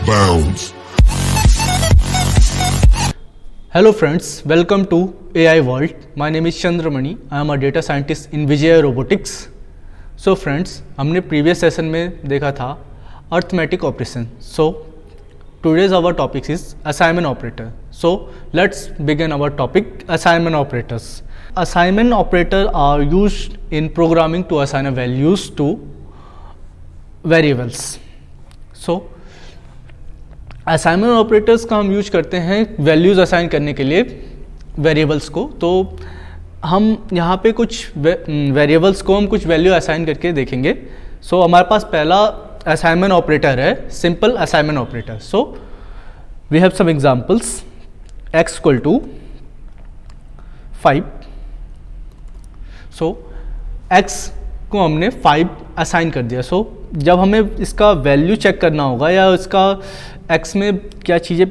bounds. Hello friends, welcome to AI World. My name is Chandramani. I am a data scientist in Vijaya Robotics. So friends, हमने previous session में देखा था arithmetic operation. So today's our topic is assignment operator. So let's begin our topic, assignment operators. Assignment operators are used in programming to assign values to variables. So assignment operators का हम use करते हैं values assign करने के लिए variables को। तो हम यहाँ पे कुछ वेरिएबल्स को हम कुछ वैल्यू असाइन करके देखेंगे। सो हमारे पास पहला असाइनमेंट ऑपरेटर है simple assignment operator. So we have some examples, x equal to 5। So x को हमने 5 असाइन कर दिया। सो जब हमें इसका वैल्यू चेक करना होगा या इसका x में क्या चीज़ें,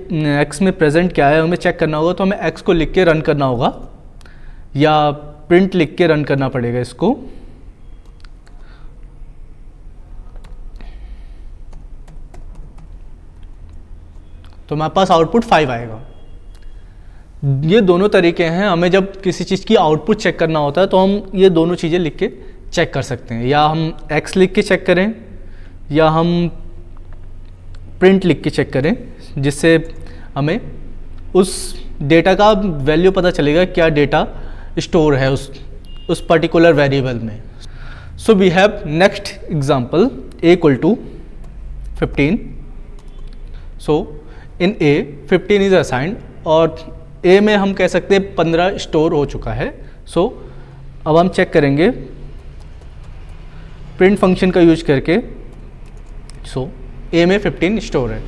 x में प्रेजेंट क्या है हमें चेक करना होगा, तो हमें x को लिख के रन करना होगा या प्रिंट लिख के रन करना पड़ेगा इसको। तो हमारे पास आउटपुट 5 आएगा। ये दोनों तरीके हैं, हमें जब किसी चीज़ की आउटपुट चेक करना होता है तो हम ये दोनों चीज़ें लिख के चेक कर सकते हैं, या हम x लिख के चेक करें या हम प्रिंट लिख के चेक करें, जिससे हमें उस डेटा का वैल्यू पता चलेगा क्या डेटा स्टोर है उस पर्टिकुलर वेरिएबल में। So we have next example a equal to 15। So in a 15 is assigned और a में हम कह सकते हैं 15 स्टोर हो चुका है। सो अब हम चेक करेंगे प्रिंट फंक्शन का यूज करके। सो a में 15 स्टोर है।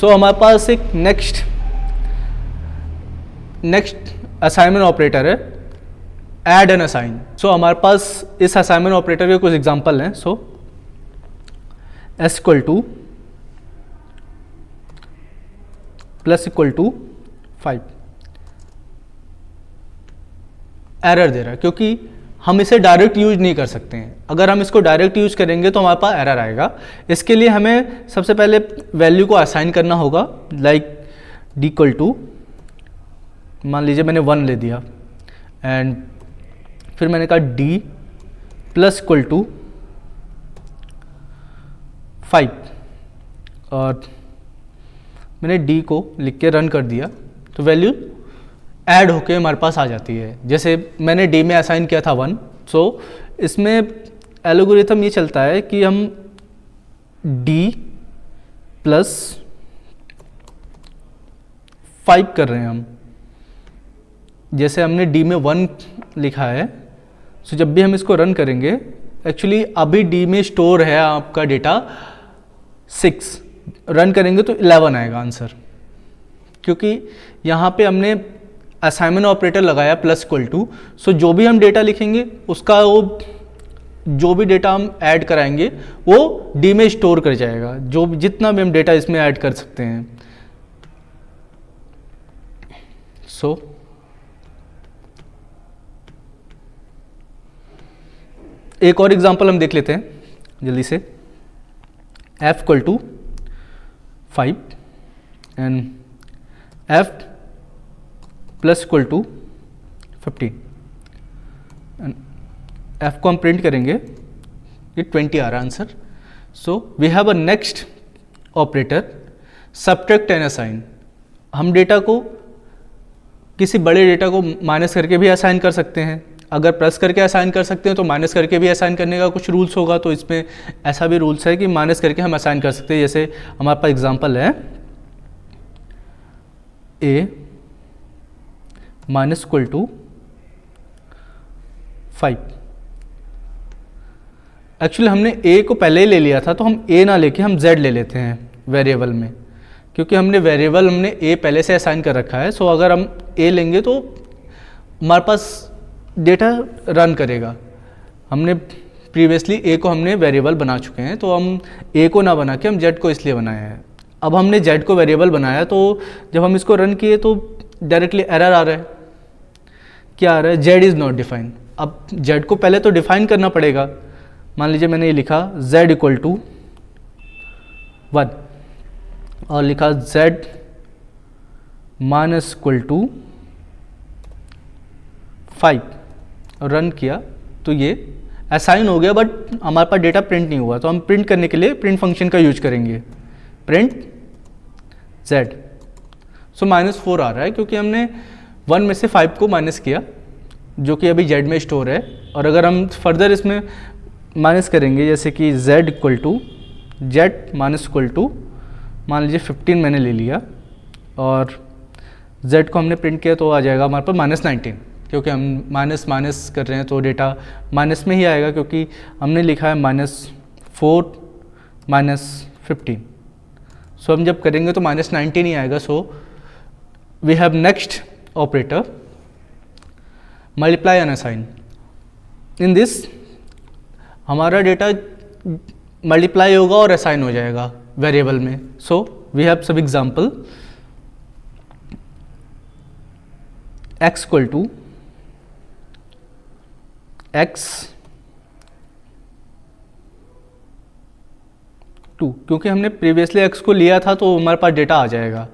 सो हमारे पास एक नेक्स्ट असाइनमेंट ऑपरेटर है ऐड एंड असाइन। सो हमारे पास इस असाइनमेंट ऑपरेटर के कुछ एग्जांपल हैं। So s equal to plus equal to 5 error दे रहा है क्योंकि हम इसे डायरेक्ट यूज नहीं कर सकते हैं। अगर हम इसको डायरेक्ट यूज करेंगे तो हमारे पास एरर आएगा। इसके लिए हमें सबसे पहले वैल्यू को असाइन करना होगा, लाइक d इक्वल टू, मान लीजिए मैंने 1 ले दिया एंड फिर मैंने कहा d प्लस इक्वल टू 5 और मैंने d को लिख के रन कर दिया तो वैल्यू ऐड होके हमारे पास आ जाती है। जैसे मैंने d में असाइन किया था 1। सो इसमें एल्गोरिथम ये चलता है कि हम d प्लस 5 कर रहे हैं हम। जैसे हमने d में 1 लिखा है, सो जब भी हम इसको रन करेंगे, एक्चुअली अभी d में स्टोर है आपका डेटा 6, रन करेंगे तो 11 आएगा आंसर, क्योंकि यहाँ पे हमने असाइनमेंट ऑपरेटर लगाया प्लस इक्वल टू। सो जो भी हम डेटा लिखेंगे उसका वो जो भी डेटा हम ऐड कराएंगे वो डी में स्टोर कर जाएगा, जो जितना भी हम डेटा इसमें ऐड कर सकते हैं। सो एक और एग्जांपल हम देख लेते हैं जल्दी से। f equal to 5 and f plus equal to 15 and f को हम प्रिंट करेंगे, ये 20 आ रहा है answer. So we have a next operator subtract and assign. हम डेटा को, किसी बड़े डेटा को माइनस करके भी असाइन कर सकते हैं। अगर प्लस करके असाइन कर सकते हैं तो माइनस करके भी असाइन करने का कुछ रूल्स होगा, तो इसमें ऐसा भी रूल्स है कि माइनस करके हम असाइन कर सकते हैं। जैसे हमारे पास एग्जांपल है a minus equal to 5। Actually हमने a को पहले ही ले लिया था, तो हम a ना लेके हम z ले लेते हैं वेरिएबल में, क्योंकि हमने वेरिएबल a पहले से असाइन कर रखा है। सो अगर हम a लेंगे तो हमारे पास डेटा रन करेगा। हमने प्रीवियसली a को हमने वेरिएबल बना चुके हैं, तो हम a को ना बना के हम z को इसलिए बनाया है। अब हमने z को वेरिएबल बनाया, तो जब हम इसको रन किए तो डायरेक्टली एरर आ रहा है। क्या आ रहा है? z is not defined. अब z को पहले तो डिफाइन करना पड़ेगा। मान लीजिए मैंने ये लिखा z इक्वल टू 1, और लिखा z माइनस इक्वल टू 5 और रन किया तो ये असाइन हो गया, बट हमारे पास डेटा प्रिंट नहीं हुआ। तो हम प्रिंट करने के लिए प्रिंट फंक्शन का यूज करेंगे, प्रिंट z। सो -4 आ रहा है क्योंकि हमने 1 में से 5 को माइनस किया, जो कि अभी z में स्टोर है। और अगर हम फर्दर इसमें माइनस करेंगे, जैसे कि z equal to z minus equal to मान लीजिए 15 मैंने ले लिया और z को हमने प्रिंट किया तो आ जाएगा हमारे पास -19, क्योंकि हम माइनस माइनस कर रहे हैं तो डेटा माइनस में ही आएगा, क्योंकि हमने लिखा है -4 -15। सो हम जब करेंगे तो -19 ही आएगा। So we have next operator multiply and assign. In this हमारा डेटा मल्टीप्लाई होगा और असाइन हो जाएगा वेरिएबल में। So we have some example, x equal टू x 2, क्योंकि हमने प्रीवियसली x को लिया था तो हमारे पास डेटा आ जाएगा,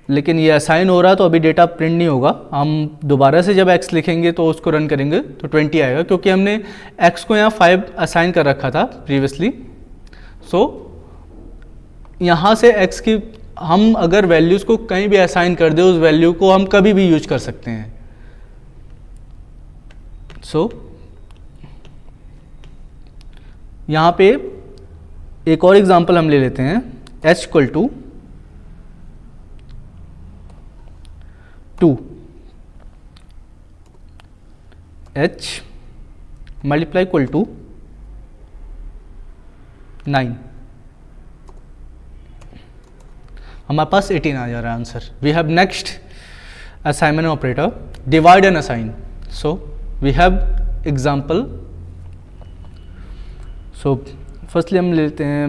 लेकिन ये असाइन हो रहा है तो अभी डेटा प्रिंट नहीं होगा। हम दोबारा से जब x लिखेंगे तो उसको रन करेंगे तो 20 आएगा, क्योंकि हमने x को यहाँ 5 असाइन कर रखा था प्रीवियसली। सो यहाँ से x की हम अगर वैल्यूज़ को कहीं भी असाइन कर दे, उस वैल्यू को हम कभी भी यूज कर सकते हैं। सो यहाँ पे एक और एग्जांपल हम ले लेते हैं, h equal to 2, h multiply equal to 9, हमारे पास 18 आ जा रहा है answer. We have next assignment operator divide and assign. So we have example. So firstly हम लेते हैं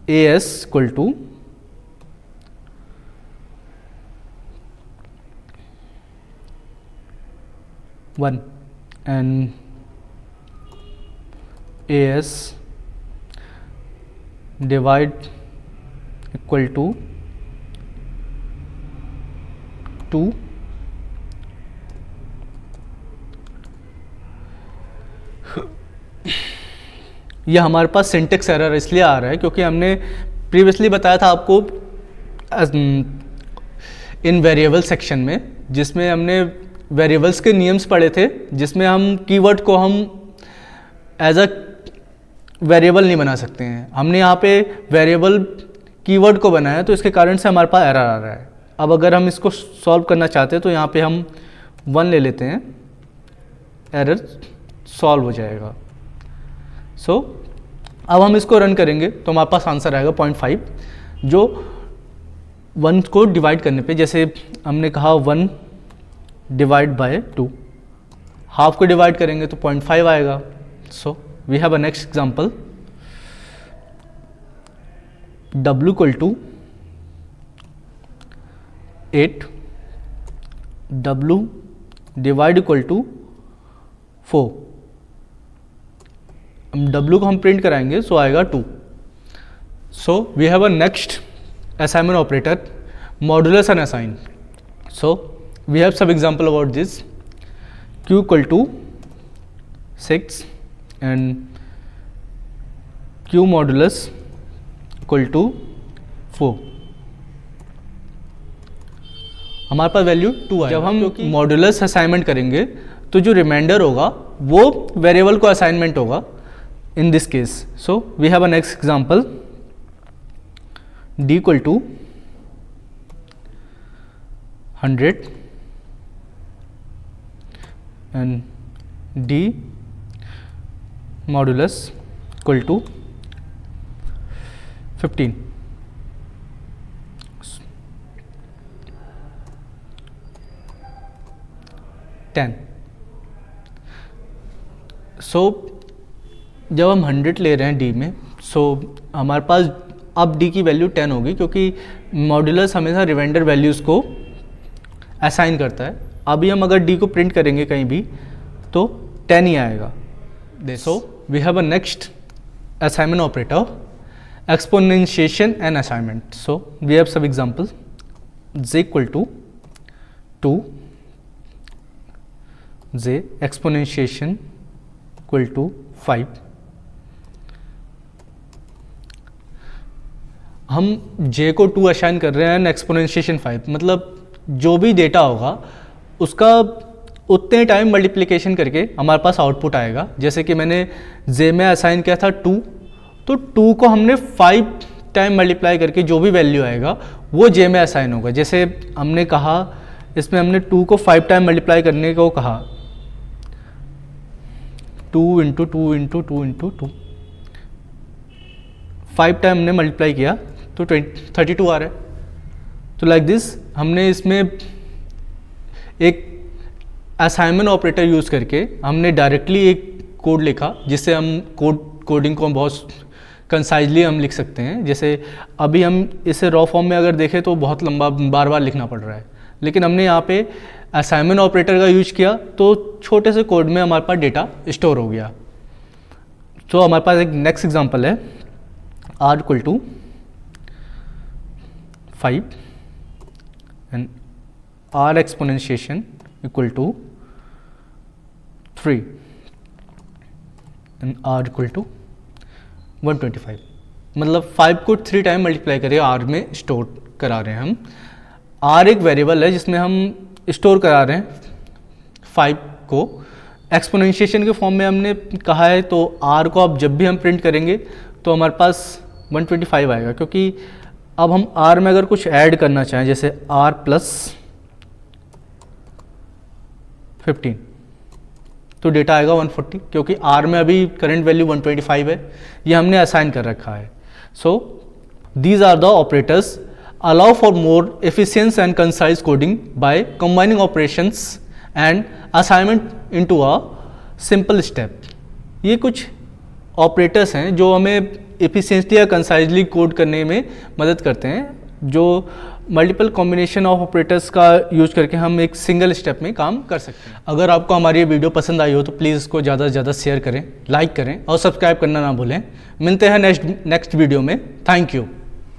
as equal to 1 and as divide equal to 2 ये हमारे पास सिंटेक्स एरर इसलिए आ रहा है क्योंकि हमने प्रीवियसली बताया था आपको इन वेरिएबल सेक्शन में, जिसमें हमने वेरिएबल्स के नियम्स पढ़े थे, जिसमें हम कीवर्ड को हम एज अ वेरिएबल नहीं बना सकते हैं। हमने यहाँ पे वेरिएबल कीवर्ड को बनाया, तो इसके कारण से हमारे पास एरर आ रहा है। अब अगर हम इसको सॉल्व करना चाहते हैं तो यहाँ पे हम 1 ले लेते हैं, एरर सॉल्व हो जाएगा। सो अब हम इसको रन करेंगे तो हमारे पास आंसर आएगा 0.5, जो 1 को डिवाइड करने पे, जैसे हमने कहा 1 डिवाइड बाय 2, हाफ को डिवाइड करेंगे तो 0.5 आएगा। So we have a next example, w equal to 8, w divide equal to 4। w को हम प्रिंट कराएंगे सो आएगा 2। So we have a next assignment operator modulus and assign. So we have some example about this. q equal to 6 and q modulus equal to 4. हमारे पास value 2 आएगा। जब हम modulus assignment करेंगे तो जो रिमाइंडर होगा वो वेरिएबल को असाइनमेंट होगा in this case. So we have a next example, d equal to 100 and d modulus equal to 15. So जब हम 100 ले रहे हैं d में, सो हमारे पास अब d की वैल्यू 10 होगी, क्योंकि मॉड्यूलस हमेशा रिमाइंडर वैल्यूज़ को असाइन करता है। अभी हम अगर d को प्रिंट करेंगे कहीं भी तो 10 ही आएगा। So we have a next assignment operator exponentiation and assignment. So we have some examples. Z equal to 2, Z exponentiation equal to 5. हम J को 2 असाइन कर रहे हैं, एक्सपोनेंशिएशन 5, मतलब जो भी डेटा होगा उसका उतने टाइम मल्टीप्लिकेशन करके हमारे पास आउटपुट आएगा। जैसे कि मैंने J में असाइन किया था 2, तो 2 को हमने 5 टाइम मल्टीप्लाई करके जो भी वैल्यू आएगा वो J में असाइन होगा। जैसे हमने कहा इसमें हमने 2 को 5 टाइम मल्टीप्लाई करने को कहा, 2 इंटू 2 इंटू 2 इंटू 2, 5 टाइम हमने मल्टीप्लाई किया तो 32 आ रहा है। तो लाइक दिस हमने इसमें एक असाइनमेंट ऑपरेटर यूज़ करके हमने डायरेक्टली एक कोड लिखा, जिससे हम कोडिंग को बहुत कंसाइजली हम लिख सकते हैं। जैसे अभी हम इसे रॉ फॉर्म में अगर देखें तो बहुत लंबा बार बार लिखना पड़ रहा है, लेकिन हमने यहाँ पे असाइनमेंट ऑपरेटर का यूज किया तो छोटे से कोड में हमारे पास डेटा स्टोर हो गया। तो हमारे पास एक नेक्स्ट एग्जांपल है, r equal to 5 and r exponentiation equal to 3 and r equal to 125। मतलब 5 को 3 टाइम मल्टीप्लाई करके r में स्टोर करा रहे हैं हम। r एक वेरिएबल है जिसमें हम स्टोर करा रहे हैं 5 को। एक्सपोनेंशिएशन के फॉर्म में हमने कहा है, तो r को अब जब भी हम प्रिंट करेंगे तो हमारे पास 125 आएगा, क्योंकि अब हम r में अगर कुछ ऐड करना चाहें, जैसे r प्लस 15, तो डेटा आएगा 140, क्योंकि r में अभी करंट वैल्यू 125 है, ये हमने असाइन कर रखा है। So these are the operators allow for more efficient and concise coding by combining operations and assignment into a simple step। ये कुछ ऑपरेटर्स हैं जो हमें एफिशिएंटली या कंसाइजली कोड करने में मदद करते हैं, जो मल्टीपल कॉम्बिनेशन ऑफ ऑपरेटर्स का यूज करके हम एक सिंगल स्टेप में काम कर सकते हैं। अगर आपको हमारी ये वीडियो पसंद आई हो तो प्लीज़ इसको ज़्यादा से ज़्यादा शेयर करें, लाइक करें और सब्सक्राइब करना ना भूलें। मिलते हैं नेक्स्ट वीडियो में। Thank you.